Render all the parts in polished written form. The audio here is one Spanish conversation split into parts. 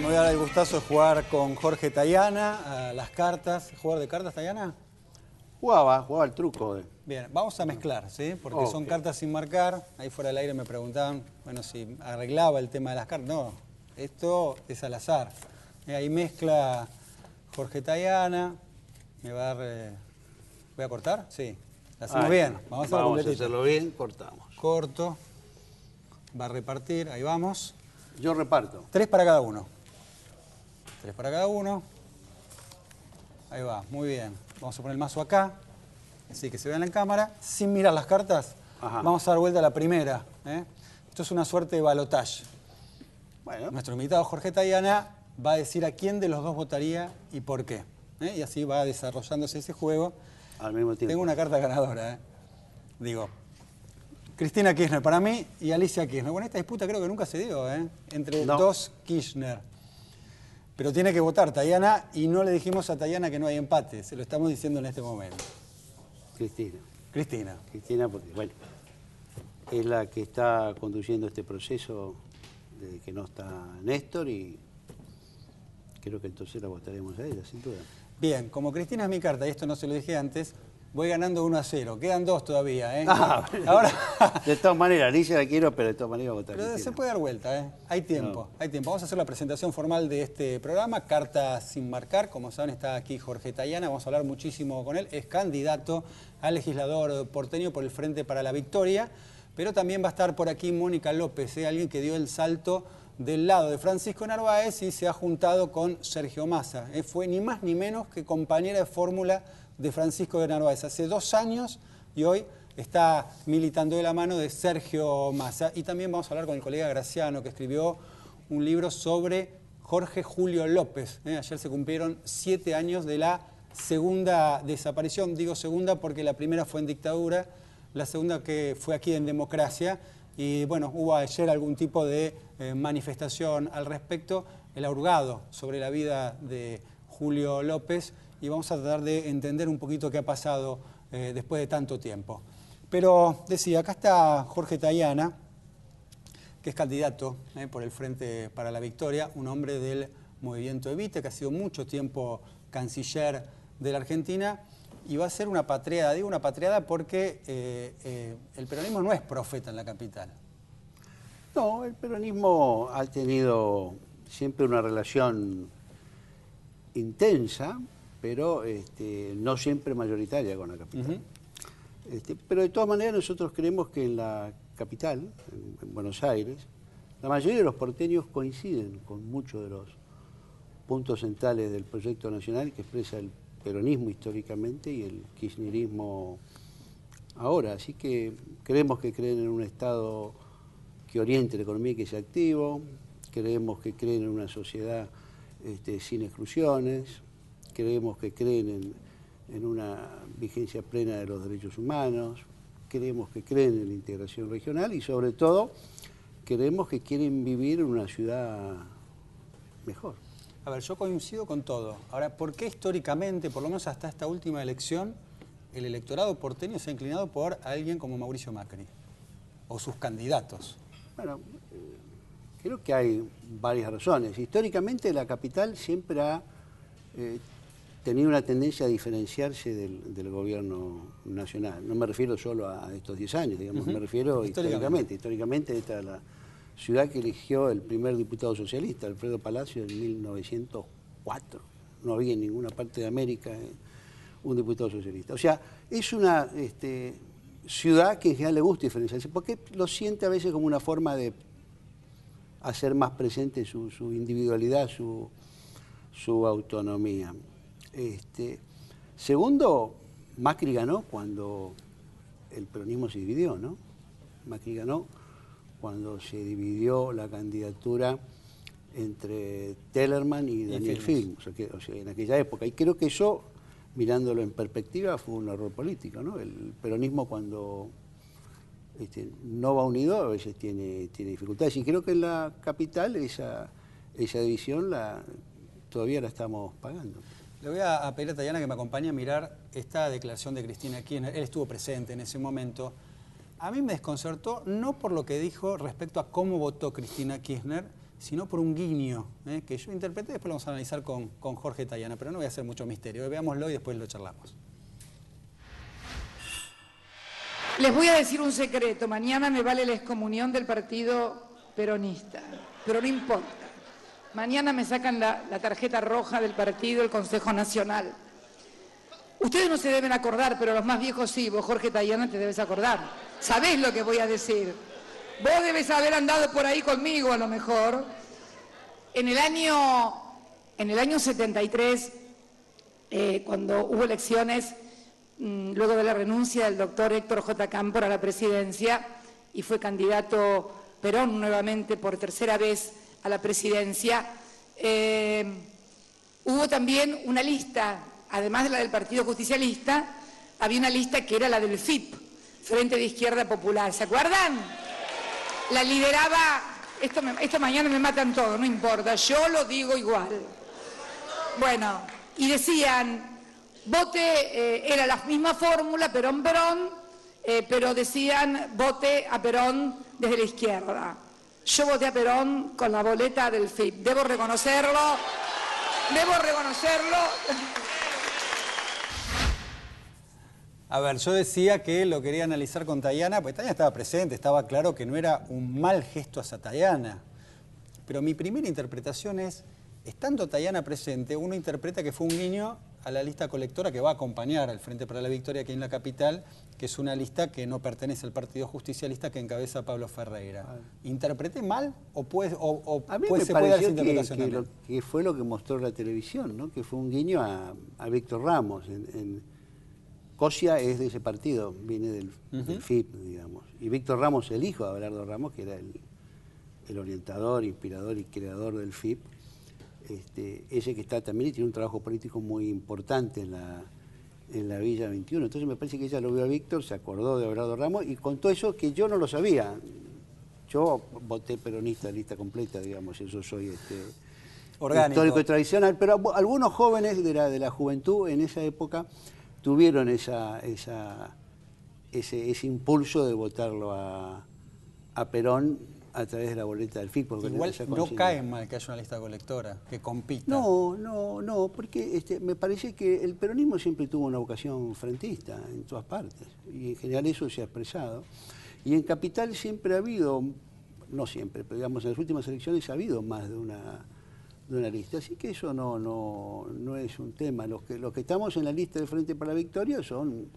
me voy a dar el gustazo de jugar con Jorge Tayana a las cartas. ¿Jugador de cartas, Tayana? Jugaba al truco. Bien, vamos a mezclar, ¿sí? Porque son cartas sin marcar. Ahí fuera del aire me preguntaban, bueno, si arreglaba el tema de las cartas. No, esto es al azar. Ahí mezcla Jorge Tayana. Me va a dar... ¿Voy a cortar? Sí. ¿La hacemos bien? Vamos a hacerlo bien, cortamos. Corto. Va a repartir, ahí vamos. Yo reparto. 3 para cada uno. 3 para cada uno. Ahí va, muy bien. Vamos a poner el mazo acá, así que se vean en cámara. Sin mirar las cartas, vamos a dar vuelta a la primera. Esto es una suerte de balotaje. Bueno. Nuestro invitado Jorge Tayana va a decir a quién de los dos votaría y por qué. Y así va desarrollándose ese juego. Al mismo tiempo. Tengo una carta ganadora. Digo, Cristina Kirchner para mí y Alicia Kirchner. Bueno, esta disputa creo que nunca se dio, entre dos Kirchner. Pero tiene que votar Tayana y no le dijimos a Tayana que no hay empate. Se lo estamos diciendo en este momento. Cristina. Cristina. Cristina porque, bueno, es la que está conduciendo este proceso desde que no está Néstor y creo que entonces la votaremos a ella, sin duda. Bien, como Cristina es mi carta, y esto no se lo dije antes, voy ganando 1-0. Quedan 2 todavía, Ahora... De todas maneras, Alicia la quiero, pero de todas maneras votar. Pero se puede dar vuelta, Hay tiempo, hay tiempo. Vamos a hacer la presentación formal de este programa, Cartas sin marcar. Como saben, está aquí Jorge Tayana, vamos a hablar muchísimo con él. Es candidato a legislador porteño por el Frente para la Victoria, pero también va a estar por aquí Mónica López, alguien que dio el salto del lado de Francisco Narváez y se ha juntado con Sergio Massa. Fue ni más ni menos que compañera de fórmula de Francisco de Narváez hace 2 años y hoy está militando de la mano de Sergio Massa. Y también vamos a hablar con el colega Graciano, que escribió un libro sobre Jorge Julio López. Ayer se cumplieron 7 años de la segunda desaparición. Digo segunda porque la primera fue en dictadura, la segunda que fue aquí en democracia. Y bueno, hubo ayer algún tipo de manifestación al respecto, el hurgado sobre la vida de Julio López, y vamos a tratar de entender un poquito qué ha pasado después de tanto tiempo. Pero decía, acá está Jorge Tayana, que es candidato por el Frente para la Victoria, un hombre del movimiento Evita, que ha sido mucho tiempo canciller de la Argentina, y va a ser una patriada. Digo una patriada porque el peronismo no es profeta en la capital. No, el peronismo ha tenido siempre una relación intensa, pero no siempre mayoritaria con la capital. Pero de todas maneras nosotros creemos que en la capital, en Buenos Aires, la mayoría de los porteños coinciden con muchos de los puntos centrales del proyecto nacional que expresa el peronismo históricamente y el kirchnerismo ahora. Así que creemos que creen en un Estado que oriente la economía y que sea activo, creemos que creen en una sociedad sin exclusiones, creemos que creen en una vigencia plena de los derechos humanos, creemos que creen en la integración regional y sobre todo creemos que quieren vivir en una ciudad mejor. A ver, yo coincido con todo. Ahora, ¿por qué históricamente, por lo menos hasta esta última elección, el electorado porteño se ha inclinado por alguien como Mauricio Macri? O sus candidatos. Bueno, creo que hay varias razones. Históricamente la capital siempre ha tenido una tendencia a diferenciarse del gobierno nacional. No me refiero solo a estos 10 años, digamos, me refiero históricamente. Históricamente esta es la ciudad que eligió el primer diputado socialista, Alfredo Palacio, en 1904. No había en ninguna parte de América un diputado socialista. O sea, es una ciudad que en general le gusta diferenciarse, porque lo siente a veces como una forma de hacer más presente su individualidad, su autonomía. Segundo, Macri ganó cuando el peronismo se dividió, ¿no? Macri ganó cuando se dividió la candidatura entre Tellerman y Daniel Film, o sea, en aquella época. Y creo que eso, mirándolo en perspectiva, fue un error político, ¿no? El peronismo cuando no va unido a veces tiene dificultades. Y creo que en la capital esa división todavía la estamos pagando. Le voy a pedir a Tayana que me acompañe a mirar esta declaración de Cristina Kirchner. Él estuvo presente en ese momento. A mí me desconcertó, no por lo que dijo respecto a cómo votó Cristina Kirchner, sino por un guiño que yo interpreté. Después lo vamos a analizar con Jorge Tayana, pero no voy a hacer mucho misterio. Veámoslo y después lo charlamos. Les voy a decir un secreto. Mañana me vale la excomunión del partido peronista, pero no importa. Mañana me sacan la tarjeta roja del partido, el Consejo Nacional. Ustedes no se deben acordar, pero los más viejos sí. Vos, Jorge Tayana, te debes acordar. Sabés lo que voy a decir. Vos debes haber andado por ahí conmigo, a lo mejor. En el año 73, cuando hubo elecciones, luego de la renuncia del doctor Héctor J. Cámpora a la presidencia, y fue candidato Perón nuevamente por tercera vez a la presidencia, hubo también una lista, además de la del Partido Justicialista, había una lista que era la del FIP, Frente de Izquierda Popular. ¿Se acuerdan? La lideraba, esto mañana me matan todo, no importa, yo lo digo igual. Bueno, y decían, vote, era la misma fórmula, Perón-Perón, pero decían, vote a Perón desde la izquierda. Yo voté a Perón con la boleta del FIP, debo reconocerlo. A ver, yo decía que lo quería analizar con Tayana, porque Tayana estaba presente, estaba claro que no era un mal gesto hacia Tayana. Pero mi primera interpretación es, estando Tayana presente, uno interpreta que fue un guiño a la lista colectora que va a acompañar al Frente para la Victoria aquí en la capital, que es una lista que no pertenece al Partido Justicialista que encabeza Pablo Ferreira. ¿Interpreté mal o a mí me se puede dar esa pareció interpretación que fue lo que mostró la televisión, ¿no? Que fue un guiño a Víctor Ramos. Cosia es de ese partido, viene del FIP, digamos. Y Víctor Ramos, el hijo de Abelardo Ramos, que era el orientador, inspirador y creador del FIP, ese que está también y tiene un trabajo político muy importante en la Villa 21. Entonces me parece que ella lo vio a Víctor, se acordó de Abelardo Ramos y contó eso que yo no lo sabía. Yo voté peronista, lista completa, digamos, eso soy orgánico, histórico y tradicional, pero algunos jóvenes de la juventud en esa época tuvieron ese impulso de votarlo a Perón a través de la boleta del FIP. Igual no cae mal que haya una lista colectora, que compita. No, porque me parece que el peronismo siempre tuvo una vocación frentista en todas partes, y en general eso se ha expresado. Y en Capital siempre ha habido, no siempre, pero digamos en las últimas elecciones ha habido más de una lista, así que eso no es un tema. Los que estamos en la lista de Frente para la Victoria son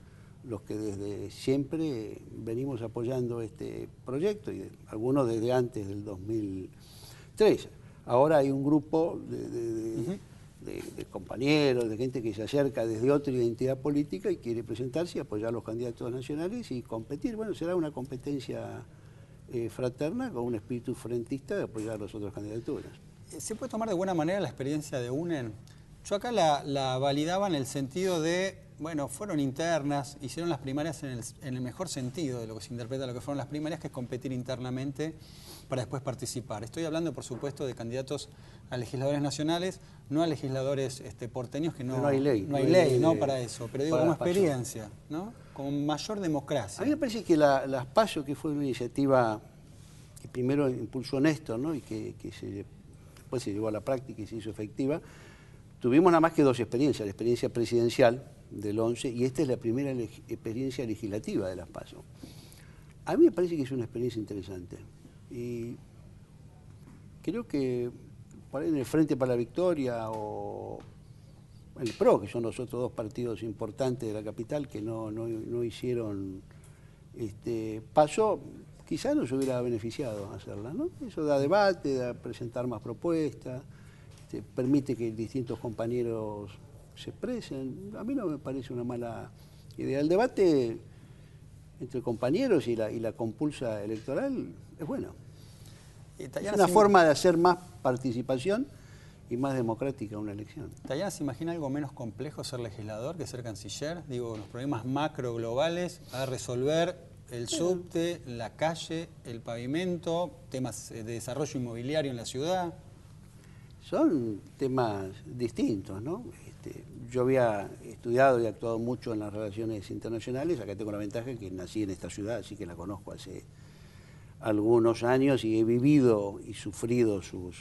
los que desde siempre venimos apoyando este proyecto, y algunos desde antes del 2003. Ahora hay un grupo de compañeros, de gente que se acerca desde otra identidad política y quiere presentarse y apoyar a los candidatos nacionales y competir. Bueno, será una competencia fraterna con un espíritu frentista de apoyar a las otras candidaturas. ¿Se puede tomar de buena manera la experiencia de UNEN? Yo acá la validaba en el sentido de, bueno, fueron internas, hicieron las primarias en el mejor sentido de lo que se interpreta lo que fueron las primarias, que es competir internamente para después participar. Estoy hablando, por supuesto, de candidatos a legisladores nacionales, no a legisladores porteños, que no hay ley para eso, pero digo, como experiencia, ¿no? Con mayor democracia. A mí me parece que las PASO, que fue una iniciativa que primero impulsó Néstor, ¿no? Y que después se llevó a la práctica y se hizo efectiva, tuvimos nada más que dos experiencias, la experiencia presidencial del 11 y esta es la primera experiencia legislativa de las PASO. A mí me parece que es una experiencia interesante y creo que por ahí en el Frente para la Victoria o el PRO, que son los otros dos partidos importantes de la capital que no hicieron PASO, quizás nos hubiera beneficiado hacerla, ¿no? Eso da debate, da presentar más propuestas, permite que distintos compañeros se expresen. A mí no me parece una mala idea. El debate entre compañeros y la compulsa electoral es bueno. Es una forma de hacer más participación y más democrática una elección. ¿Tayana se imagina algo menos complejo ser legislador que ser canciller? Digo, los problemas macro globales a resolver, el subte, la calle, el pavimento, temas de desarrollo inmobiliario en la ciudad. Son temas distintos, ¿no? Yo había estudiado y actuado mucho en las relaciones internacionales. Acá tengo la ventaja que nací en esta ciudad, así que la conozco hace algunos años y he vivido y sufrido sus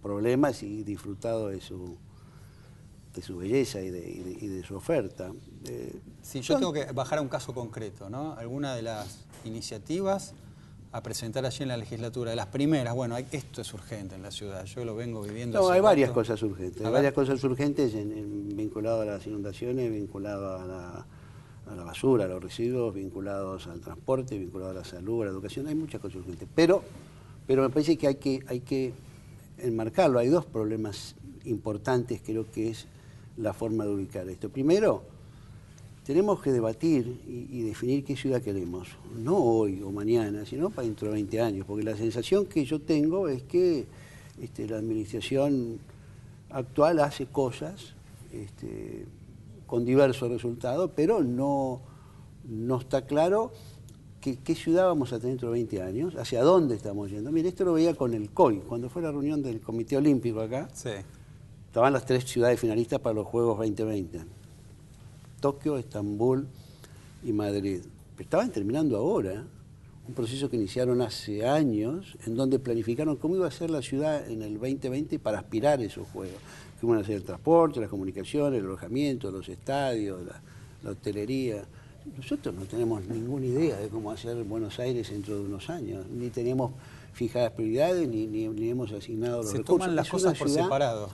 problemas y disfrutado de su belleza y de su oferta. Sí, yo tengo que bajar a un caso concreto, ¿no? Alguna de las iniciativas a presentar allí en la legislatura, de las primeras, bueno, esto es urgente en la ciudad, yo lo vengo viviendo. No, hace hay varias rato. cosas urgentes, vinculadas a las inundaciones, vinculadas a la basura, a los residuos, vinculados al transporte, vinculados a la salud, a la educación, hay muchas cosas urgentes. Pero me parece que hay que enmarcarlo. Hay dos problemas importantes, creo que es la forma de ubicar esto. Primero, tenemos que debatir y definir qué ciudad queremos, no hoy o mañana, sino para dentro de 20 años, porque la sensación que yo tengo es que la administración actual hace cosas con diversos resultados, pero no está claro qué ciudad vamos a tener dentro de 20 años, hacia dónde estamos yendo. Mire, esto lo veía con el COI, cuando fue la reunión del Comité Olímpico acá, sí. Estaban las 3 ciudades finalistas para los Juegos 2020, Tokio, Estambul y Madrid. Pero estaban terminando ahora un proceso que iniciaron hace años, en donde planificaron cómo iba a ser la ciudad en el 2020 para aspirar a esos Juegos. Cómo iban a ser el transporte, las comunicaciones, el alojamiento, los estadios, la hotelería. Nosotros no tenemos ninguna idea de cómo hacer Buenos Aires dentro de unos años. Ni tenemos fijadas prioridades, ni hemos asignado los recursos. Se toman las cosas por separado.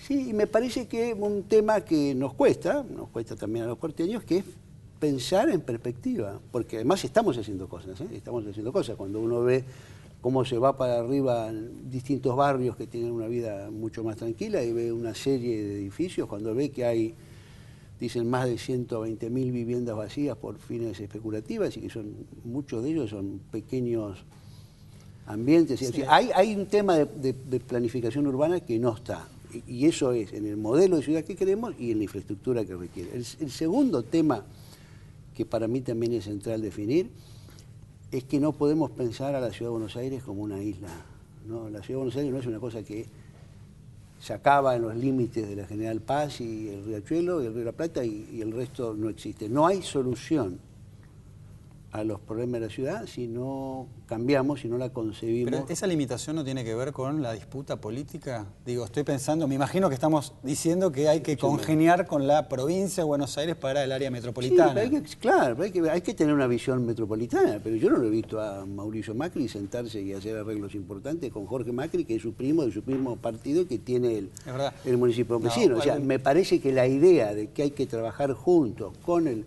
Sí, y me parece que un tema que nos cuesta también a los porteños, que es pensar en perspectiva, porque además estamos haciendo cosas, estamos haciendo cosas. Cuando uno ve cómo se va para arriba en distintos barrios que tienen una vida mucho más tranquila y ve una serie de edificios, cuando ve que hay, dicen, más de 120.000 viviendas vacías por fines especulativas y que muchos de ellos son pequeños ambientes. Sí. Hay un tema de planificación urbana que no está. Y eso es en el modelo de ciudad que queremos y en la infraestructura que requiere. El segundo tema, que para mí también es central definir, es que no podemos pensar a la Ciudad de Buenos Aires como una isla, ¿no? La Ciudad de Buenos Aires no es una cosa que se acaba en los límites de la General Paz y el Riachuelo y el Río de la Plata y el resto no existe. No hay solución a los problemas de la ciudad si no cambiamos, si no la concebimos. Pero esa limitación no tiene que ver con la disputa política. Digo, estoy pensando, me imagino que estamos diciendo que hay que congeniar con la provincia de Buenos Aires para el área metropolitana. Sí, claro, hay que tener una visión metropolitana, pero yo no lo he visto a Mauricio Macri sentarse y hacer arreglos importantes con Jorge Macri, que es su primo, de su mismo partido y que tiene el municipio vecino. O sea, me parece que la idea de que hay que trabajar juntos con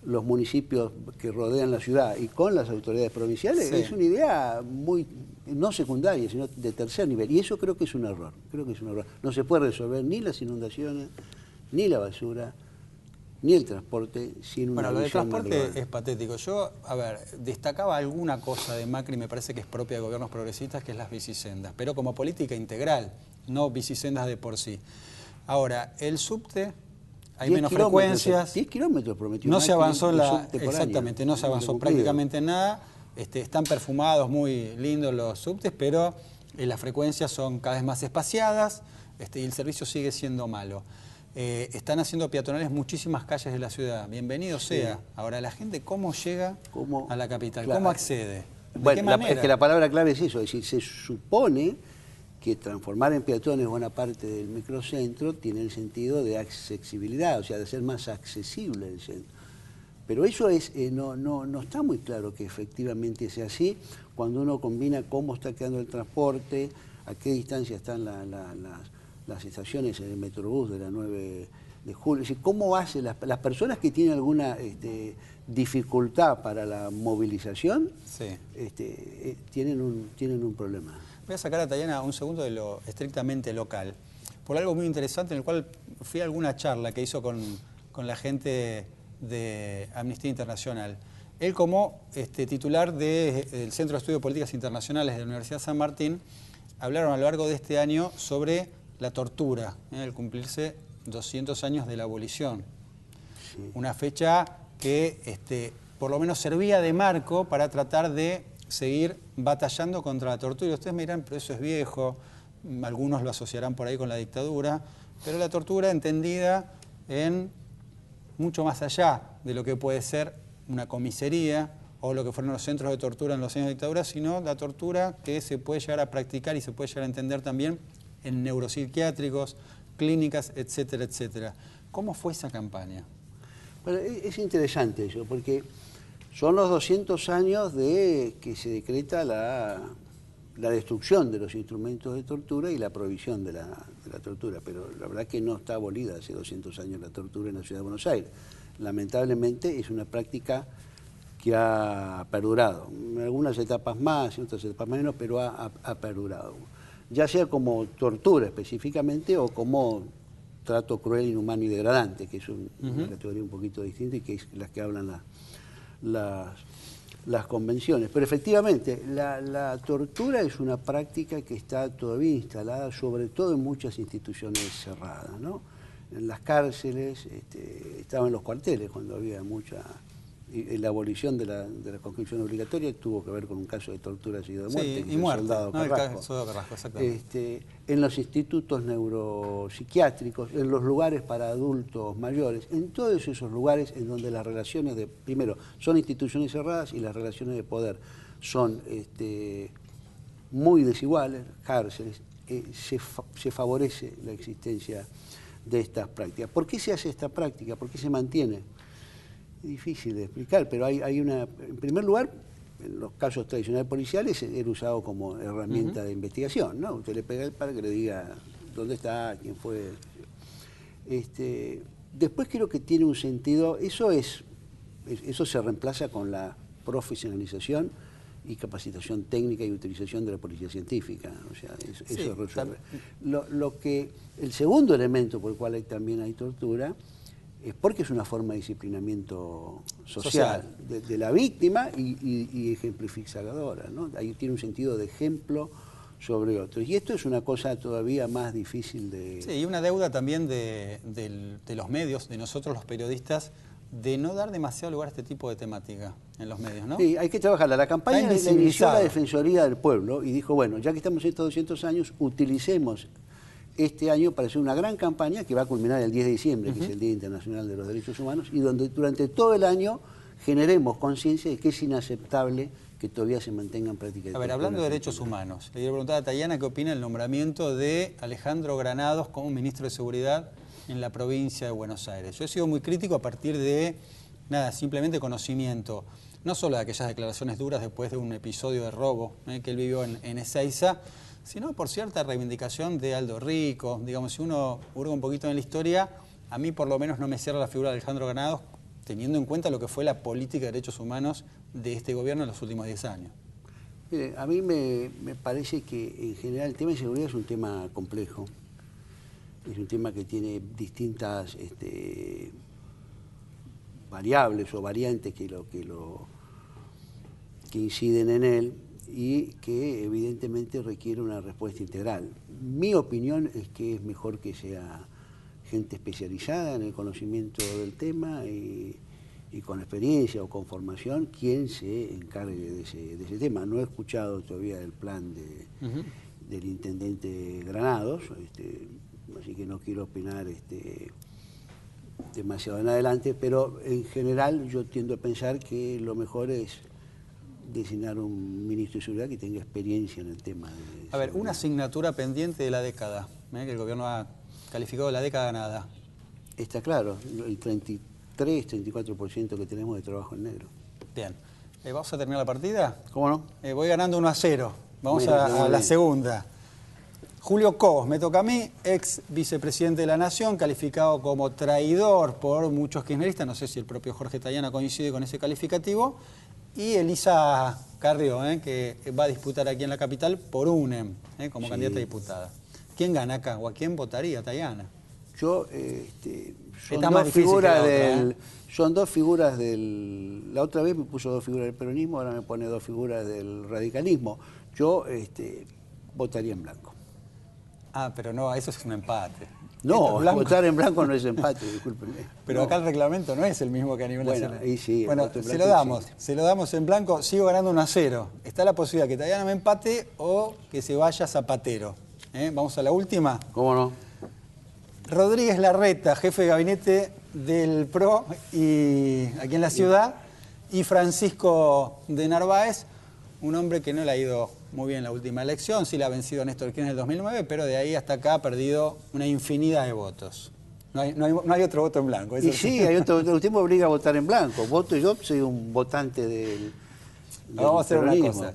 los municipios que rodean la ciudad y con las autoridades provinciales, es una idea muy, no secundaria, sino de tercer nivel. Y eso creo que es un error. No se puede resolver ni las inundaciones, ni la basura, ni el transporte sin una visión. Bueno, lo del transporte es patético. Yo, destacaba alguna cosa de Macri, me parece que es propia de gobiernos progresistas, que es las bicisendas, pero como política integral, no bicisendas de por sí. Ahora, el subte... Hay menos frecuencias. 10 kilómetros prometió. No se avanzó exactamente, no se avanzó prácticamente nada. Están perfumados, muy lindos los subtes, pero las frecuencias son cada vez más espaciadas y el servicio sigue siendo malo. Están haciendo peatonales muchísimas calles de la ciudad. Bienvenido sea. Ahora, la gente, ¿cómo llega a la capital? Claro. ¿Cómo accede? ¿De qué manera? Es que la palabra clave es eso, es decir, se supone que transformar en peatones buena parte del microcentro tiene el sentido de accesibilidad, o sea, de ser más accesible el centro. Pero eso no está muy claro que efectivamente sea así cuando uno combina cómo está quedando el transporte, a qué distancia están las estaciones en el Metrobús de la 9 de julio. Es decir, cómo hacen las personas que tienen alguna dificultad para la movilización, tienen un problema. Voy a sacar a Tayana un segundo de lo estrictamente local, por algo muy interesante en el cual fui a alguna charla que hizo con la gente de Amnistía Internacional. Él como titular del Centro de Estudios de Políticas Internacionales de la Universidad San Martín, hablaron a lo largo de este año sobre la tortura, el cumplirse 200 años de la abolición. Sí. Una fecha que por lo menos servía de marco para tratar de seguir batallando contra la tortura. Ustedes me dirán, pero eso es viejo, algunos lo asociarán por ahí con la dictadura, pero la tortura entendida en mucho más allá de lo que puede ser una comisaría o lo que fueron los centros de tortura en los años de dictadura, sino la tortura que se puede llegar a practicar y se puede llegar a entender también en neuropsiquiátricos, clínicas, etcétera, etcétera. ¿Cómo fue esa campaña? Bueno, es interesante eso, porque son los 200 años de que se decreta la destrucción de los instrumentos de tortura y la prohibición de la tortura, pero la verdad que no está abolida hace 200 años la tortura en la ciudad de Buenos Aires. Lamentablemente es una práctica que ha perdurado, en algunas etapas más, en otras etapas menos, pero ha perdurado. Ya sea como tortura específicamente o como trato cruel, inhumano y degradante, que es una categoría un poquito distinta y que es las que hablan las convenciones. Pero efectivamente, la tortura es una práctica que está todavía instalada, sobre todo en muchas instituciones cerradas, ¿no? En las cárceles, estaba en los cuarteles cuando había mucha... Y la abolición de la conscripción obligatoria tuvo que ver con un caso de tortura y de muerte. Sí, y muerte, soldado el Carrasco. caso de Carrasco, exactamente. En los institutos neuropsiquiátricos, en los lugares para adultos mayores, en todos esos lugares en donde las relaciones de, primero, son instituciones cerradas y las relaciones de poder son muy desiguales, cárceles, se favorece la existencia de estas prácticas. ¿Por qué se hace esta práctica? ¿Por qué se mantiene? Es difícil de explicar, pero hay una... En primer lugar, en los casos tradicionales policiales era usado como herramienta de investigación, ¿no? Usted le pega el para que le diga dónde está, quién fue. Después creo que tiene un sentido, eso se reemplaza con la profesionalización y capacitación técnica y utilización de la policía científica, o sea, eso resuelve. El segundo elemento por el cual también hay tortura es porque es una forma de disciplinamiento social. De la víctima y ejemplificadora, ¿no? Ahí tiene un sentido de ejemplo sobre otros. Y esto es una cosa todavía más difícil de... Sí, y una deuda también de los medios, de nosotros los periodistas, de no dar demasiado lugar a este tipo de temática en los medios, ¿no? Sí, hay que trabajarla. La campaña la inició la Defensoría del Pueblo y dijo, bueno, ya que estamos en estos 200 años, utilicemos este año para hacer una gran campaña que va a culminar el 10 de diciembre, que es el Día Internacional de los Derechos Humanos, y donde durante todo el año generemos conciencia de que es inaceptable que todavía se mantengan prácticas. A ver, hablando de derechos humanos, le quiero preguntar a Tayana qué opina del nombramiento de Alejandro Granados como ministro de Seguridad en la provincia de Buenos Aires. Yo he sido muy crítico a partir de, nada, simplemente conocimiento, no solo de aquellas declaraciones duras después de un episodio de robo que él vivió en Ezeiza, sino por cierta reivindicación de Aldo Rico. Digamos, si uno hurga un poquito en la historia, a mí por lo menos no me cierra la figura de Alejandro Granados, teniendo en cuenta lo que fue la política de derechos humanos de este gobierno en los últimos 10 años. Mire, a mí me parece que en general el tema de seguridad es un tema complejo, es un tema que tiene distintas variables o variantes que inciden en él, y que evidentemente requiere una respuesta integral. Mi opinión es que es mejor que sea gente especializada en el conocimiento del tema y con experiencia o con formación quien se encargue de ese tema. No he escuchado todavía el plan del intendente Granados, así que no quiero opinar demasiado en adelante, pero en general yo tiendo a pensar que lo mejor es designar un ministro de Seguridad que tenga experiencia en el tema. A ver, una asignatura pendiente de la década, que el gobierno ha calificado de la década ganada. Está claro, el 33-34% que tenemos de trabajo en negro. Bien, ¿vamos a terminar la partida? ¿Cómo no? Voy ganando 1-0, vamos a la segunda. Julio Cobos, me toca a mí, ex vicepresidente de la Nación, calificado como traidor por muchos kirchneristas, no sé si el propio Jorge Tayana coincide con ese calificativo, y Elisa Carrió, que va a disputar aquí en la capital por UNEM, como candidata a diputada. ¿Quién gana acá o a quién votaría Tayana? Yo, son dos figuras del... La otra vez me puso 2 figuras del peronismo, ahora me pone 2 figuras del radicalismo. Yo votaría en blanco. Ah, pero no, eso es un empate. No, votar en blanco no es empate, discúlpenme. Pero no. Acá el reglamento no es el mismo que a nivel nacional. Ahí sí, bueno, se lo damos en blanco, sigo ganando 1-0. Está la posibilidad que Tayana me empate o que se vaya Zapatero. Vamos a la última. ¿Cómo no? Rodríguez Larreta, jefe de gabinete del PRO y aquí en la ciudad, Y Francisco de Narváez, un hombre que no le ha ido muy bien en la última elección, sí la ha vencido Néstor Kirchner en el 2009, pero de ahí hasta acá ha perdido una infinidad de votos. No hay otro voto en blanco. Y sí, hay otro tiempo obliga a votar en blanco. Voto yo soy un votante del vamos a hacer peronismo. una cosa.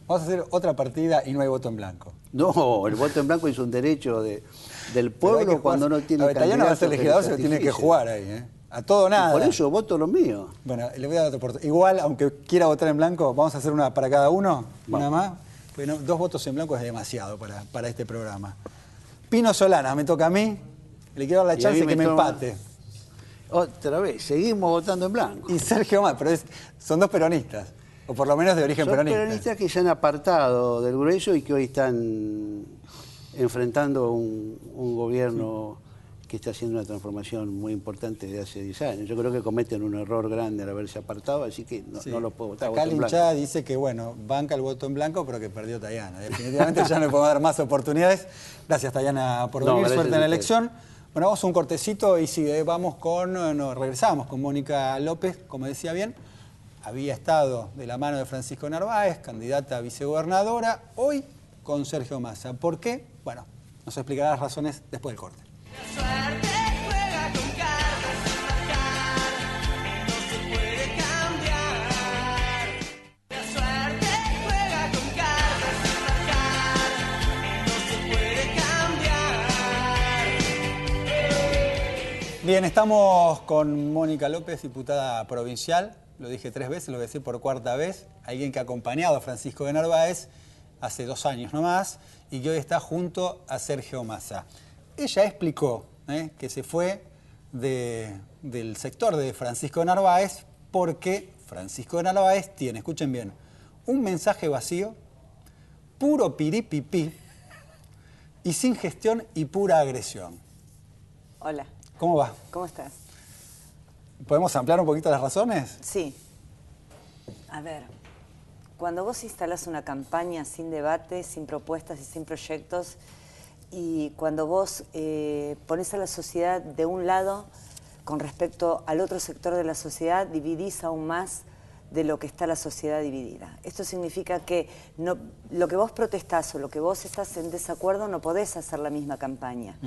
Vamos a hacer otra partida y no hay voto en blanco. No, el voto en blanco es un derecho del pueblo cuando no tiene candidato. Italiano va a ser legislador, se lo tiene que jugar ahí, ¿eh? A todo o nada. Y por eso voto lo mío. Bueno, le voy a dar otra oportunidad. Igual, aunque quiera votar en blanco, vamos a hacer una para cada uno, una más. Bueno, 2 votos en blanco es demasiado para este programa. Pino Solana, me toca a mí. Le quiero dar la chance que me empate. Otra vez, seguimos votando en blanco. Y Sergio Massa, pero son 2 peronistas, o por lo menos de origen peronista. Son peronistas que se han apartado del grueso y que hoy están enfrentando un gobierno que está haciendo una transformación muy importante de hace 10 años. Yo creo que cometen un error grande al haberse apartado, así que no lo puedo votar. Acá la hinchada dice que, bueno, banca el voto en blanco, pero que perdió Tayana. Definitivamente ya no le podemos dar más oportunidades. Gracias, Tayana, por venir. Suerte en la elección. Bueno, vamos a un cortecito y regresamos con Mónica López, como decía bien. Había estado de la mano de Francisco Narváez, candidata a vicegobernadora, hoy con Sergio Massa. ¿Por qué? Bueno, nos explicará las razones después del corte. Bien, estamos con Mónica López, diputada provincial. Lo dije 3 veces, lo voy a decir por 4ª vez. Alguien que ha acompañado a Francisco de Narváez hace 2 años nomás y que hoy está junto a Sergio Massa. Ella explicó que se fue del sector de Francisco de Narváez porque Francisco de Narváez tiene, escuchen bien, un mensaje vacío, puro piripipí y sin gestión y pura agresión. Hola. ¿Cómo va? ¿Cómo estás? ¿Podemos ampliar un poquito las razones? Sí. A ver, cuando vos instalás una campaña sin debate, sin propuestas y sin proyectos, y cuando vos pones a la sociedad de un lado con respecto al otro sector de la sociedad, dividís aún más de lo que está la sociedad dividida. Esto significa que lo que vos protestás o lo que vos estás en desacuerdo no podés hacer la misma campaña.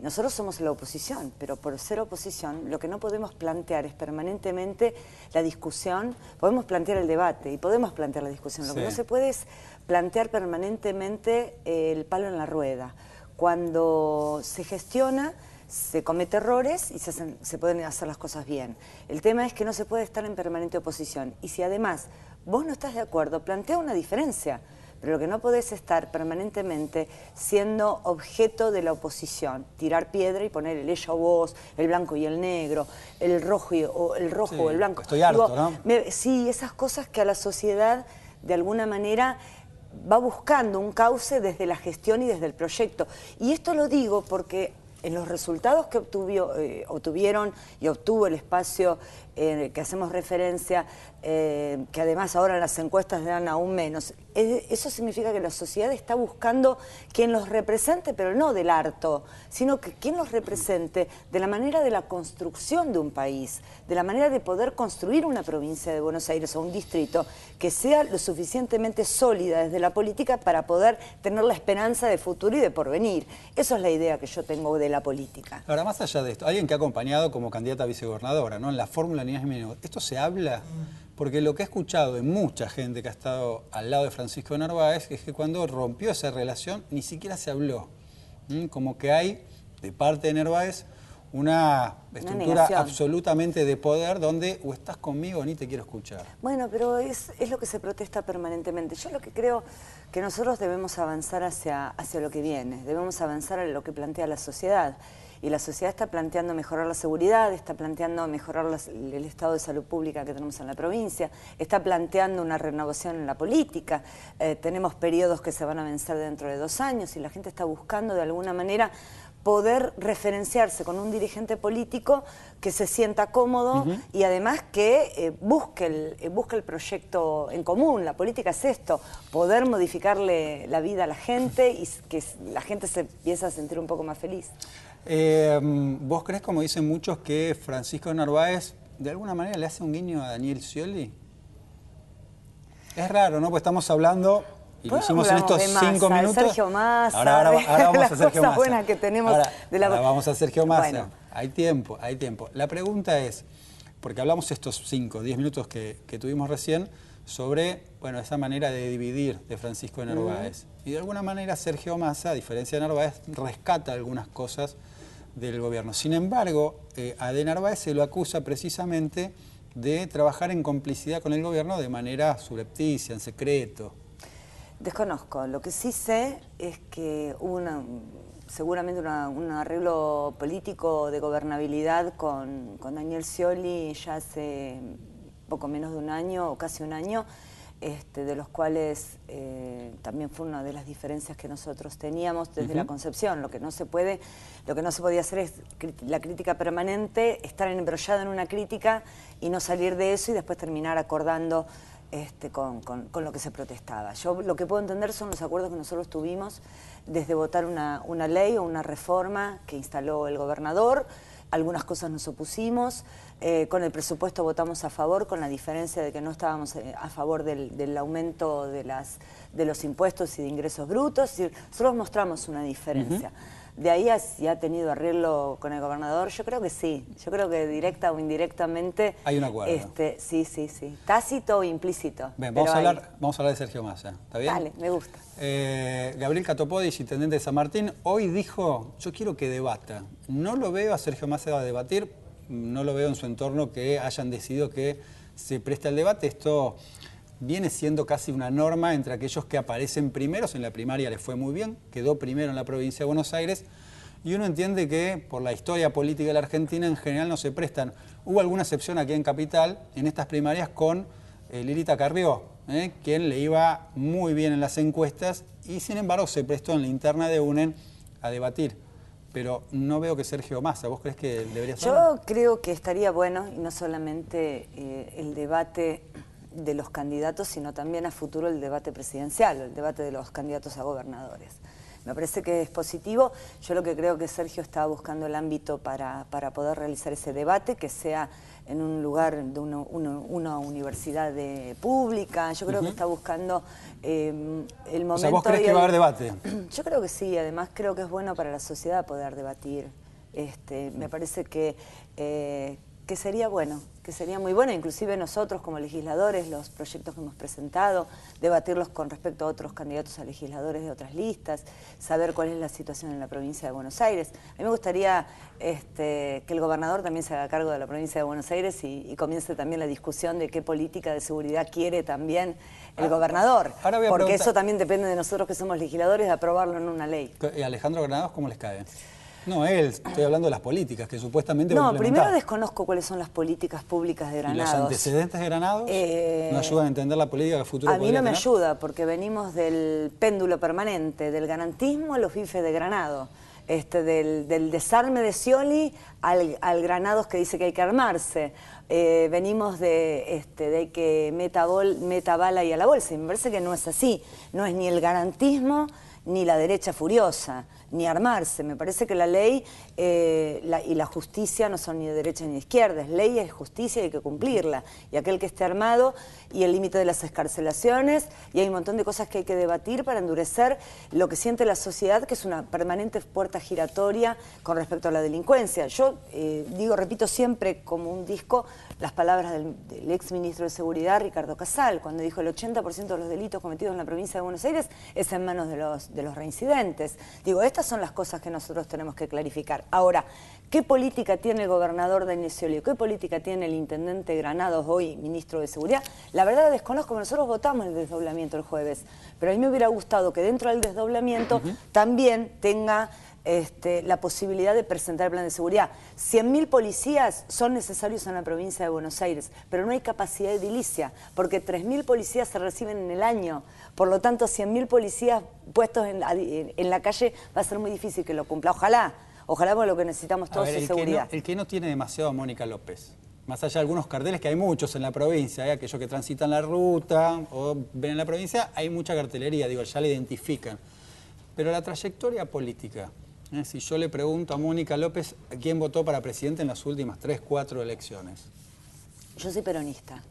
Nosotros somos la oposición, pero por ser oposición lo que no podemos plantear es permanentemente la discusión. Podemos plantear el debate y podemos plantear la discusión. Lo que no se puede es plantear permanentemente el palo en la rueda. Cuando se gestiona, se comete errores y se pueden hacer las cosas bien. El tema es que no se puede estar en permanente oposición. Y si además vos no estás de acuerdo, plantea una diferencia. Pero lo que no podés estar permanentemente siendo objeto de la oposición, tirar piedra y poner el ella o vos, el blanco y el negro, el rojo o el blanco. Estoy harto, ¿no? Sí, esas cosas que a la sociedad de alguna manera va buscando un cauce desde la gestión y desde el proyecto. Y esto lo digo porque en los resultados que obtuvieron y obtuvo el espacio que hacemos referencia, que además ahora las encuestas dan aún menos, eso significa que la sociedad está buscando quien los represente, pero no del harto, sino que quien los represente de la manera de la construcción de un país, de la manera de poder construir una provincia de Buenos Aires o un distrito que sea lo suficientemente sólida desde la política para poder tener la esperanza de futuro y de porvenir. Eso es la idea que yo tengo de la política. Ahora, más allá de esto, alguien que ha acompañado como candidata a vicegobernadora, ¿no? En la fórmula ni es menos. ¿Esto se habla? Porque lo que he escuchado de mucha gente que ha estado al lado de Francisco de Narváez es que cuando rompió esa relación ni siquiera se habló. Como que hay, de parte de Narváez, una estructura absolutamente de poder donde o estás conmigo o ni te quiero escuchar. Bueno, pero es lo que se protesta permanentemente. Yo lo que creo que nosotros debemos avanzar hacia lo que viene, debemos avanzar a lo que plantea la sociedad. Y la sociedad está planteando mejorar la seguridad, está planteando mejorar el estado de salud pública que tenemos en la provincia, está planteando una renovación en la política, tenemos periodos que se van a vencer dentro de 2 años y la gente está buscando de alguna manera poder referenciarse con un dirigente político que se sienta cómodo y además que busque el proyecto en común. La política es esto, poder modificarle la vida a la gente y que la gente se empiece a sentir un poco más feliz. ¿Vos crees, como dicen muchos, que Francisco de Narváez de alguna manera le hace un guiño a Daniel Scioli? Es raro, ¿no? Porque estamos hablando, y lo hicimos en estos 5 minutos. Sergio Massa, ahora vamos a Sergio Massa. Buenas que tenemos ahora vamos a Sergio Massa. Bueno. Hay tiempo, hay tiempo. La pregunta es, porque hablamos estos 5, 10 minutos que tuvimos recién, sobre, bueno, esa manera de dividir de Francisco de Narváez. Y de alguna manera Sergio Massa, a diferencia de Narváez, rescata algunas cosas del gobierno. Sin embargo, a de Narváez se lo acusa precisamente de trabajar en complicidad con el gobierno de manera subrepticia, en secreto. Desconozco. Lo que sí sé es que hubo seguramente un arreglo político de gobernabilidad con Daniel Scioli ya hace poco menos de un año o casi un año, de los cuales también fue una de las diferencias que nosotros teníamos desde la concepción. Lo que no se podía hacer es la crítica permanente, estar embrollado en una crítica y no salir de eso y después terminar acordando con lo que se protestaba. Yo lo que puedo entender son los acuerdos que nosotros tuvimos desde votar una ley o una reforma que instaló el gobernador. Algunas cosas nos opusimos, con el presupuesto votamos a favor, con la diferencia de que no estábamos a favor del aumento de los impuestos y de ingresos brutos. Es decir, nosotros mostramos una diferencia. De ahí si ha tenido arreglo con el gobernador, yo creo que sí. Yo creo que directa o indirectamente... Hay un acuerdo. Sí. Tácito o implícito. Bien, vamos a hablar de Sergio Massa, ¿está bien? Dale, me gusta. Gabriel Catopodis, intendente de San Martín, hoy dijo, yo quiero que debata. No lo veo a Sergio Massa a debatir, no lo veo en su entorno que hayan decidido que se preste al debate. Esto viene siendo casi una norma entre aquellos que aparecen primeros. En la primaria les fue muy bien, quedó primero en la provincia de Buenos Aires, y uno entiende que por la historia política de la Argentina en general no se prestan. Hubo alguna excepción aquí en Capital, en estas primarias con Lilita Carrió, quien le iba muy bien en las encuestas y sin embargo se prestó en la interna de UNEN a debatir. Pero no veo que Sergio Massa, ¿vos crees que debería estar? Yo creo que estaría bueno, y no solamente el debate de los candidatos, sino también a futuro el debate presidencial, el debate de los candidatos a gobernadores. Me parece que es positivo. Yo lo que creo que Sergio está buscando el ámbito para poder realizar ese debate, que sea en un lugar de una universidad pública. Yo creo que está buscando el momento... O sea, ¿vos crees que va a haber debate? Yo creo que sí, además creo que es bueno para la sociedad poder debatir. Me parece que sería bueno, que sería muy bueno, inclusive nosotros como legisladores, los proyectos que hemos presentado, debatirlos con respecto a otros candidatos a legisladores de otras listas, saber cuál es la situación en la provincia de Buenos Aires. A mí me gustaría que el gobernador también se haga cargo de la provincia de Buenos Aires y comience también la discusión de qué política de seguridad quiere también el gobernador, porque eso también depende de nosotros que somos legisladores, de aprobarlo en una ley. ¿Y a Alejandro Granados cómo les cae? No, estoy hablando de las políticas que supuestamente va a implementar. Primero desconozco cuáles son las políticas públicas de Granados. ¿Y los antecedentes de Granados no ayudan a entender la política que el futuro podría tener? A mí no me ayuda, porque venimos del péndulo permanente, del garantismo a los bifes de Granado, del desarme de Scioli al Granados que dice que hay que armarse. Venimos de que meta bala y a la bolsa, y me parece que no es así. No es ni el garantismo ni la derecha furiosa, ni armarse. Me parece que la ley y la justicia no son ni de derecha ni de izquierda. Es ley, es justicia y hay que cumplirla. Y aquel que esté armado, y el límite de las excarcelaciones, y hay un montón de cosas que hay que debatir para endurecer lo que siente la sociedad, que es una permanente puerta giratoria con respecto a la delincuencia. Yo repito siempre como un disco las palabras del ex ministro de Seguridad, Ricardo Casal, cuando dijo el 80% de los delitos cometidos en la provincia de Buenos Aires es en manos de los reincidentes. Digo, estas son las cosas que nosotros tenemos que clarificar. Ahora, ¿qué política tiene el gobernador Daniel Scioli? ¿Qué política tiene el intendente Granados, hoy ministro de Seguridad? La verdad desconozco, nosotros votamos el desdoblamiento el jueves, pero a mí me hubiera gustado que dentro del desdoblamiento también tenga la posibilidad de presentar el plan de seguridad. 100.000 policías son necesarios en la provincia de Buenos Aires, pero no hay capacidad edilicia, porque 3.000 policías se reciben en el año. Por lo tanto, 100.000 policías puestos en la calle va a ser muy difícil que lo cumpla. Ojalá, porque lo que necesitamos todos es seguridad. El que no tiene demasiado a Mónica López, más allá de algunos carteles, que hay muchos en la provincia, aquellos que transitan la ruta o ven en la provincia, hay mucha cartelería, ya la identifican. Pero la trayectoria política... Si yo le pregunto a Mónica López quién votó para presidente en las últimas 3, 4 elecciones, Yo soy peronista.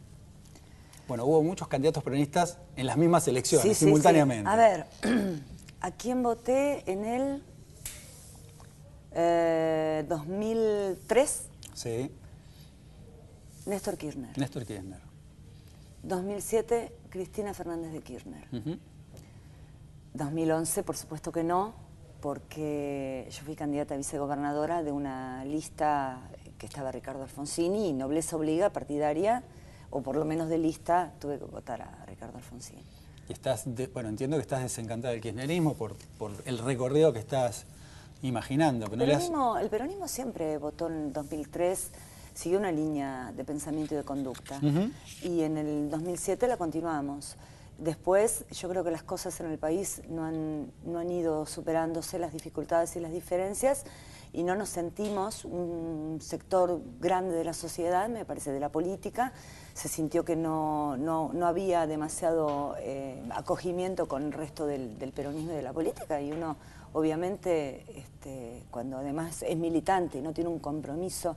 Bueno, hubo muchos candidatos peronistas en las mismas elecciones, Sí, simultáneamente. sí. A ver, ¿a quién voté en el 2003? Sí. Néstor Kirchner. Néstor Kirchner. 2007, Cristina Fernández de Kirchner. 2011, por supuesto que no, porque yo fui candidata a vicegobernadora de una lista que estaba Ricardo Alfonsini y nobleza obliga, partidaria, o por lo menos de lista, tuve que votar a Ricardo Alfonsini. Y estás, bueno, entiendo que estás desencantada del kirchnerismo por el recorrido que estás imaginando. Que El peronismo siempre votó en 2003, siguió una línea de pensamiento y de conducta. Y en el 2007 la continuamos. Después, yo creo que las cosas en el país no han ido superándose, las dificultades y las diferencias, y no nos sentimos, un sector grande de la sociedad, me parece, de la política, se sintió que no había demasiado acogimiento con el resto del peronismo y de la política, y uno, obviamente, cuando además es militante y no tiene un compromiso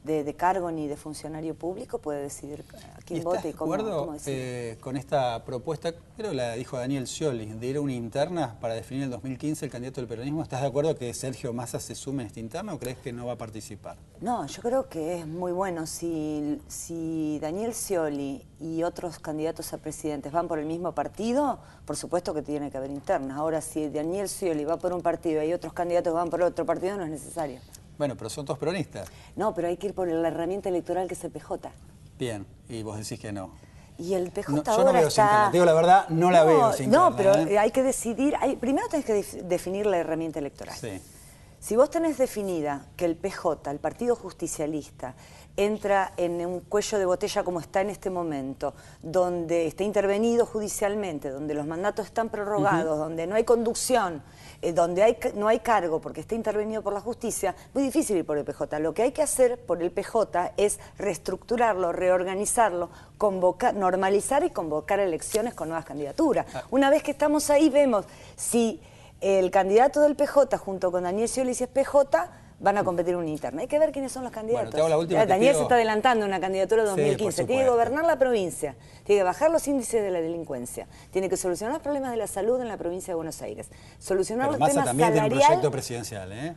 de cargo ni de funcionario público, puede decidir a quién vote y cómo decidir. ¿Estás de acuerdo con esta propuesta, creo que la dijo Daniel Scioli, de ir a una interna para definir en el 2015 el candidato del peronismo? ¿Estás de acuerdo que Sergio Massa se sume en esta interna o crees que no va a participar? No, yo creo que es muy bueno. Si Daniel Scioli y otros candidatos a presidentes van por el mismo partido, por supuesto que tiene que haber internas. Ahora, si Daniel Scioli va por un partido y hay otros candidatos que van por otro partido, no es necesario. Bueno, pero son todos peronistas. No, pero hay que ir por la herramienta electoral que es el PJ. Bien, y vos decís que no. Y el PJ No, yo ahora no veo está... sin interna, te digo la verdad, no la veo sin interna. No, pero hay que decidir... Primero tenés que definir la herramienta electoral. Sí. Si vos tenés definida que el PJ, el Partido Justicialista, entra en un cuello de botella como está en este momento, donde está intervenido judicialmente, donde los mandatos están prorrogados, donde no hay conducción, donde no hay cargo porque está intervenido por la justicia, muy difícil ir por el PJ. Lo que hay que hacer por el PJ es reestructurarlo, reorganizarlo, normalizar y convocar elecciones con nuevas candidaturas. Una vez que estamos ahí, vemos si el candidato del PJ junto con Daniel Scioli, si es PJ, van a competir en una interna. Hay que ver quiénes son los candidatos. Bueno, te hago la última, Daniel se está adelantando en una candidatura de 2015. Sí, tiene que gobernar la provincia, tiene que bajar los índices de la delincuencia, tiene que solucionar los problemas de la salud en la provincia de Buenos Aires, solucionar Pero los Massa temas también salariales. tiene un proyecto presidencial, ¿eh?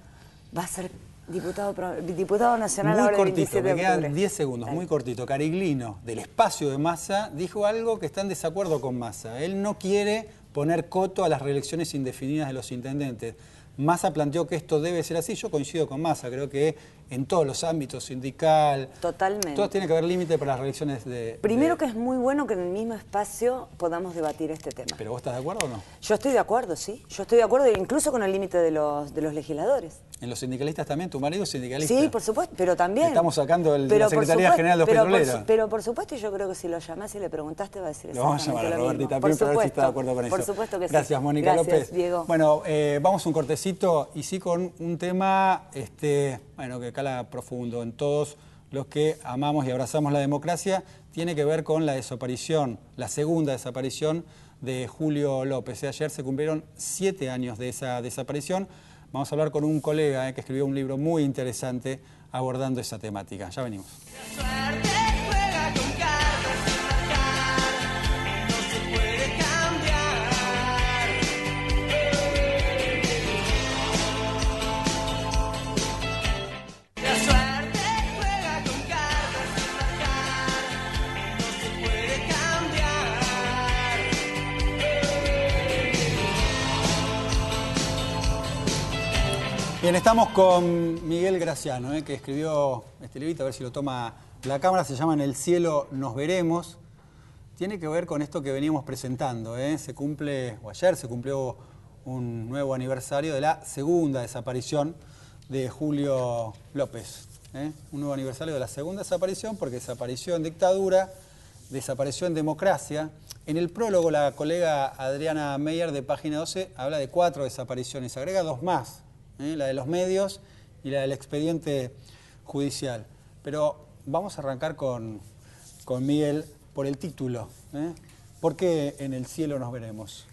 Va a ser diputado nacional muy ahora el cortito, 27 de me quedan octubre. 10 segundos, Dale. muy cortito. Cariglino, del espacio de Massa, dijo algo que está en desacuerdo con Massa. Él no quiere poner coto a las reelecciones indefinidas de los intendentes. Massa planteó que esto debe ser así. Yo coincido con Massa, creo que en todos los ámbitos, sindical, Totalmente. todos tiene que haber límite para las reelecciones de... Primero que es muy bueno que en el mismo espacio podamos debatir este tema. ¿Pero vos estás de acuerdo o no? Yo estoy de acuerdo, sí. Yo estoy de acuerdo incluso con el límite de los legisladores. ¿En los sindicalistas también? ¿Tu marido es sindicalista? Sí, por supuesto, pero también... Estamos sacando de Pero la Secretaría General de los Petroleros. Pero por supuesto, yo creo que si lo llamás y le preguntaste va a decir Lo vamos a llamar a Robertita Pin para ver si está de acuerdo con eso. Por supuesto que sí. Gracias, Mónica Gracias, López. Diego. Bueno, vamos a un cortecito y sí con un tema bueno, que cala profundo en todos los que amamos y abrazamos la democracia. Tiene que ver con la desaparición, la segunda desaparición de Julio López. Ayer se cumplieron 7 años de esa desaparición. Vamos a hablar con un colega que escribió un libro muy interesante abordando esa temática. Ya venimos. Bien, estamos con Miguel Graciano, que escribió este librito, a ver si lo toma la cámara, se llama En el cielo nos veremos. Tiene que ver con esto que veníamos presentando, se cumple, o ayer se cumplió un nuevo aniversario de la segunda desaparición de Julio López. Un nuevo aniversario de la segunda desaparición, porque desapareció en dictadura, desapareció en democracia. En el prólogo, la colega Adriana Meyer de Página 12 habla de 4 desapariciones, agrega 2 más. La de los medios y la del expediente judicial. Pero vamos a arrancar con Miguel por el título. ¿Por qué En el cielo nos veremos?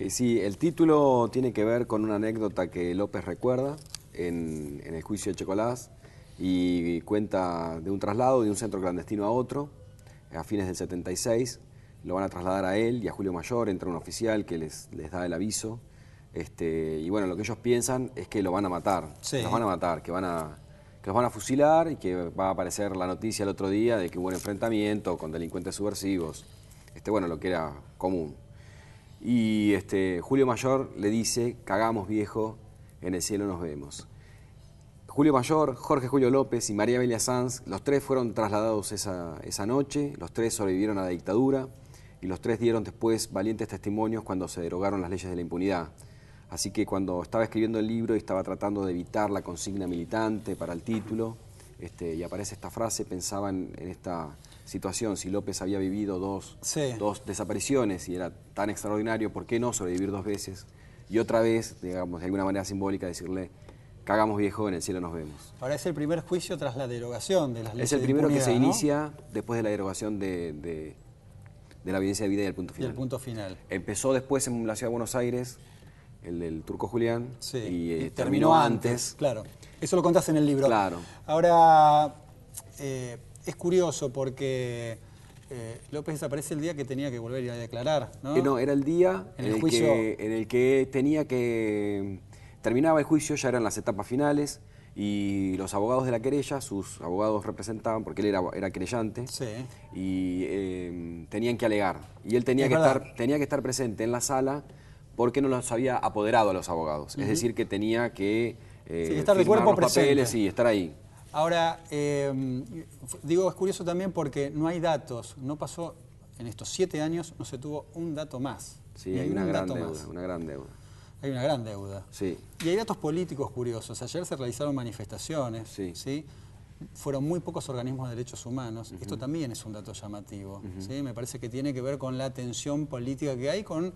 Sí, el título tiene que ver con una anécdota que López recuerda en el juicio de Checolás y cuenta de un traslado de un centro clandestino a otro a fines del 76, lo van a trasladar a él y a Julio Mayor, entra un oficial que les da el aviso. Y bueno, lo que ellos piensan es que lo van a matar, Sí. los van a matar, que los van a fusilar y que va a aparecer la noticia el otro día de que hubo un enfrentamiento con delincuentes subversivos, bueno, lo que era común. Y Julio Mayor le dice, cagamos viejo, en el cielo nos vemos. Julio Mayor, Jorge Julio López y María Amelia Sanz, los tres fueron trasladados esa noche, los tres sobrevivieron a la dictadura y los tres dieron después valientes testimonios cuando se derogaron las leyes de la impunidad. Así que cuando estaba escribiendo el libro y estaba tratando de evitar la consigna militante para el título, y aparece esta frase, pensaba en esta situación, si López había vivido dos desapariciones y era tan extraordinario, ¿por qué no sobrevivir 2 veces? Y otra vez, digamos, de alguna manera simbólica, decirle, cagamos viejo, en el cielo nos vemos. Ahora es el primer juicio tras la derogación de las leyes Es el primero de que se impunidad, ¿no? inicia después de la derogación de la evidencia de vida y el punto Y final. el punto final. Empezó después en la ciudad de Buenos Aires, el del Turco Julián, Sí. y terminó antes. Claro. Eso lo contás en el libro. Claro. Ahora, es curioso porque López desaparece el día que tenía que volver a declarar, ¿no? No, era el día En el juicio. en el que tenía que... Terminaba el juicio, ya eran las etapas finales, y los abogados de la querella, sus abogados representaban, porque él era querellante, Sí. y tenían que alegar. Y él tenía Es que verdad. estar presente en la sala porque no los había apoderado a los abogados. Es decir, que tenía que estar de firmar cuerpo los papeles presente. y estar ahí. Ahora, digo, es curioso también porque no hay datos. No pasó, en estos 7 años, no se tuvo un dato más. Sí, hay Ningún una gran dato deuda, más. una gran deuda. Hay una gran deuda. Sí. Y hay datos políticos curiosos. Ayer se realizaron manifestaciones, Sí. Fueron muy pocos organismos de derechos humanos. Esto también es un dato llamativo. ¿Sí? Me parece que tiene que ver con la tensión política que hay, con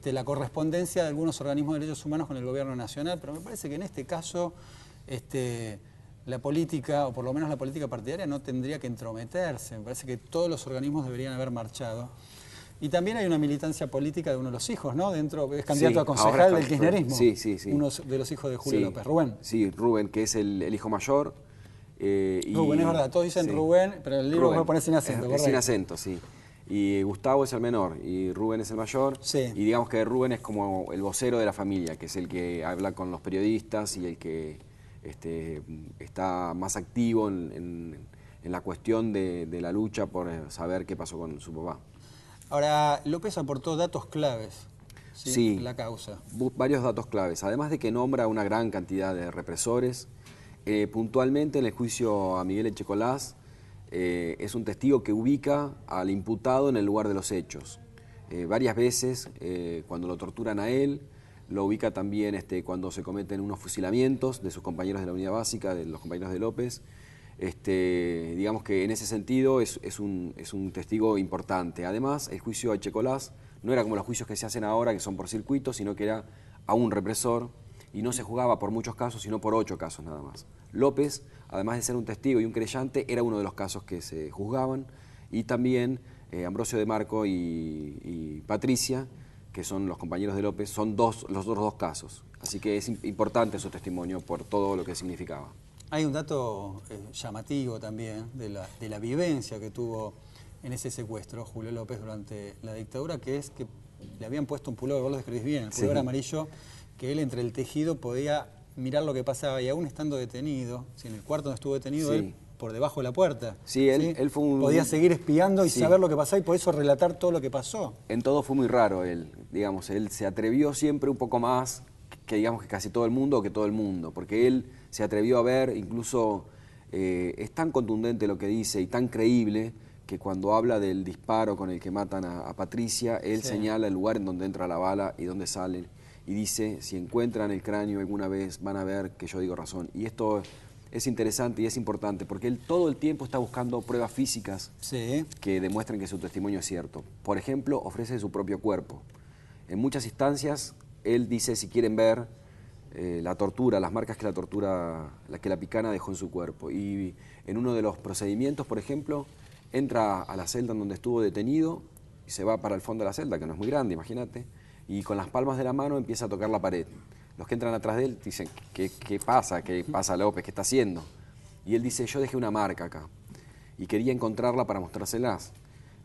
la correspondencia de algunos organismos de derechos humanos con el gobierno nacional, pero me parece que en este caso la política, o por lo menos la política partidaria, no tendría que entrometerse. Me parece que todos los organismos deberían haber marchado. Y también hay una militancia política de uno de los hijos, ¿no? Es candidato Sí, a concejal ahora está del kirchnerismo. Sí. Uno de los hijos de Julio Sí. López, Rubén. Sí, Rubén, que es el hijo mayor. Rubén, es verdad, todos dicen sí. Rubén, pero el libro Rubén. lo pone sin acento, Es correcto. sin acento, sí. Y Gustavo es el menor y Rubén es el mayor. Sí. Y digamos que Rubén es como el vocero de la familia, que es el que habla con los periodistas y el que está más activo en la cuestión de la lucha por saber qué pasó con su papá. Ahora, López aportó datos claves Sí. en la causa. Varios datos claves, además de que nombra una gran cantidad de represores. Puntualmente en el juicio a Miguel Echecolás es un testigo que ubica al imputado en el lugar de los hechos. Varias veces cuando lo torturan a él, lo ubica también cuando se cometen unos fusilamientos de sus compañeros de la unidad básica, de los compañeros de López. Digamos que en ese sentido es un testigo importante. Además, el juicio a Echecolás no era como los juicios que se hacen ahora, que son por circuito, sino que era a un represor y no se juzgaba por muchos casos, sino por 8 casos nada más. López, además de ser un testigo y un creyente, era uno de los casos que se juzgaban, y también Ambrosio de Marco y Patricia, que son los compañeros de López, son los otros 2 casos. Así que es importante su testimonio por todo lo que significaba. Hay un dato llamativo también de la vivencia que tuvo en ese secuestro Julio López durante la dictadura, que es que le habían puesto un pullover, vos lo describís bien, el pullover amarillo, que él entre el tejido podía mirar lo que pasaba, y aún estando detenido, si en el cuarto donde estuvo detenido, Sí. él por debajo de la puerta. Sí, él fue un... podía seguir espiando y Sí. saber lo que pasaba y por eso relatar todo lo que pasó. En todo fue muy raro él, digamos, él se atrevió siempre un poco más que digamos que casi todo el mundo o que todo el mundo, porque él se atrevió a ver, incluso es tan contundente lo que dice y tan creíble que cuando habla del disparo con el que matan a Patricia, él Sí. señala el lugar en donde entra la bala y dónde sale, y dice, si encuentran el cráneo alguna vez van a ver que yo digo razón. Y esto es interesante y es importante, porque él todo el tiempo está buscando pruebas físicas Sí. que demuestren que su testimonio es cierto. Por ejemplo, ofrece su propio cuerpo. En muchas instancias, él dice, si quieren ver la tortura, las marcas que la picana dejó en su cuerpo. Y en uno de los procedimientos, por ejemplo, entra a la celda en donde estuvo detenido y se va para el fondo de la celda, que no es muy grande, imagínate, y con las palmas de la mano empieza a tocar la pared. Los que entran atrás de él dicen, ¿qué pasa? ¿Qué pasa, López? ¿Qué está haciendo? Y él dice, yo dejé una marca acá y quería encontrarla para mostrárselas.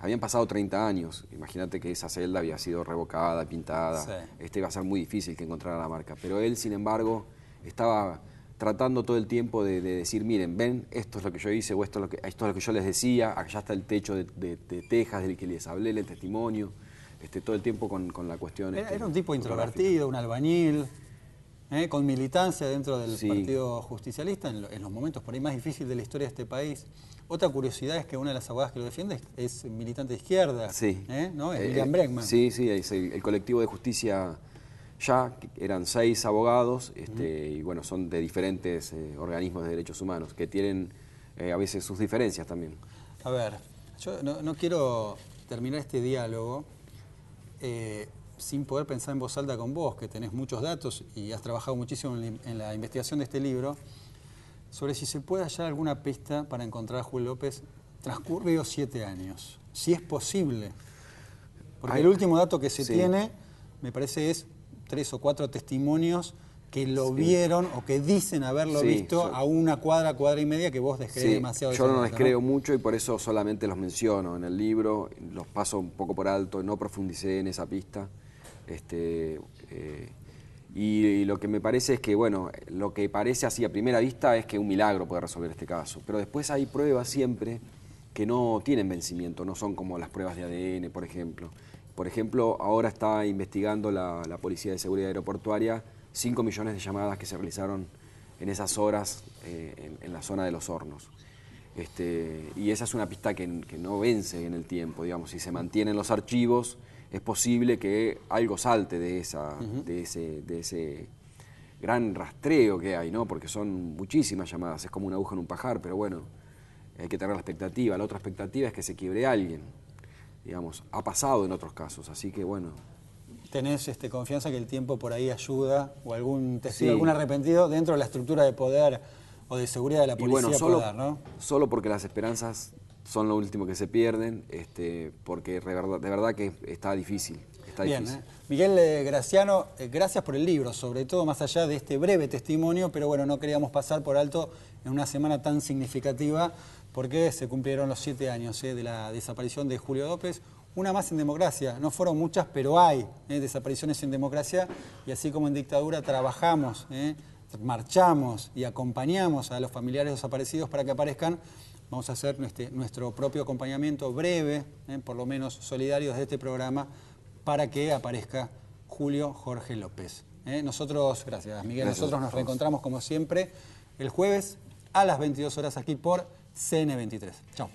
habían pasado 30 años. Imagínate que esa celda había sido revocada, pintada. Sí. Iba a ser muy difícil que encontrara la marca. Pero él, sin embargo, estaba tratando todo el tiempo de decir, miren, ven, esto es lo que yo hice, o esto es lo que yo les decía, allá está el techo de tejas del que les hablé, el testimonio, todo el tiempo con la cuestión. Era un tipo introvertido, un albañil, con militancia dentro del Sí. Partido Justicialista, en los momentos por ahí más difíciles de la historia de este país. Otra curiosidad es que una de las abogadas que lo defiende es militante de izquierda, Sí. ¿no? Es Miriam Bregman. Sí, sí, es el colectivo de justicia ya, eran 6 abogados, y bueno, son de diferentes organismos de derechos humanos, que tienen a veces sus diferencias también. A ver, yo no quiero terminar este diálogo sin poder pensar en voz alta con vos, que tenés muchos datos y has trabajado muchísimo en la investigación de este libro, sobre si se puede hallar alguna pista para encontrar a Julio López transcurridos 7 años. Si es posible. Porque el último dato que se tiene, me parece, es 3 o 4 testimonios que lo vieron o que dicen haberlo visto a una cuadra y media, que vos descrees demasiado. Yo no les creo mucho y por eso solamente los menciono en el libro, los paso un poco por alto, no profundicé en esa pista. Y lo que me parece es que, bueno, lo que parece así a primera vista es que un milagro puede resolver este caso, pero después hay pruebas siempre que no tienen vencimiento, no son como las pruebas de ADN, por ejemplo. Por ejemplo, ahora está investigando la Policía de Seguridad Aeroportuaria 5 millones de llamadas que se realizaron en esas horas en la zona de Los Hornos. Y esa es una pista que no vence en el tiempo, digamos. Si se mantienen los archivos, es posible que algo salte de ese gran rastreo que hay, ¿no? Porque son muchísimas llamadas, es como una aguja en un pajar, pero bueno, hay que tener la expectativa. La otra expectativa es que se quiebre alguien, digamos. Ha pasado en otros casos, así que bueno. ¿Tenés confianza que el tiempo por ahí ayuda o algún testigo, algún arrepentido dentro de la estructura de poder o de seguridad de la policía? Y bueno, puede dar, ¿no? solo porque las esperanzas son lo último que se pierden, porque de verdad que está difícil. Bien, Miguel Graciano, gracias por el libro, sobre todo más allá de este breve testimonio, pero bueno, no queríamos pasar por alto en una semana tan significativa porque se cumplieron los 7 años de la desaparición de Julio López. Una más en democracia, no fueron muchas, pero hay desapariciones en democracia y así como en dictadura trabajamos, marchamos y acompañamos a los familiares desaparecidos para que aparezcan. Vamos a hacer nuestro propio acompañamiento breve, por lo menos solidario desde este programa, para que aparezca Julio Jorge López. Nosotros, gracias Miguel, nosotros nos reencontramos como siempre el jueves a las 22 horas aquí por CN23. Chao.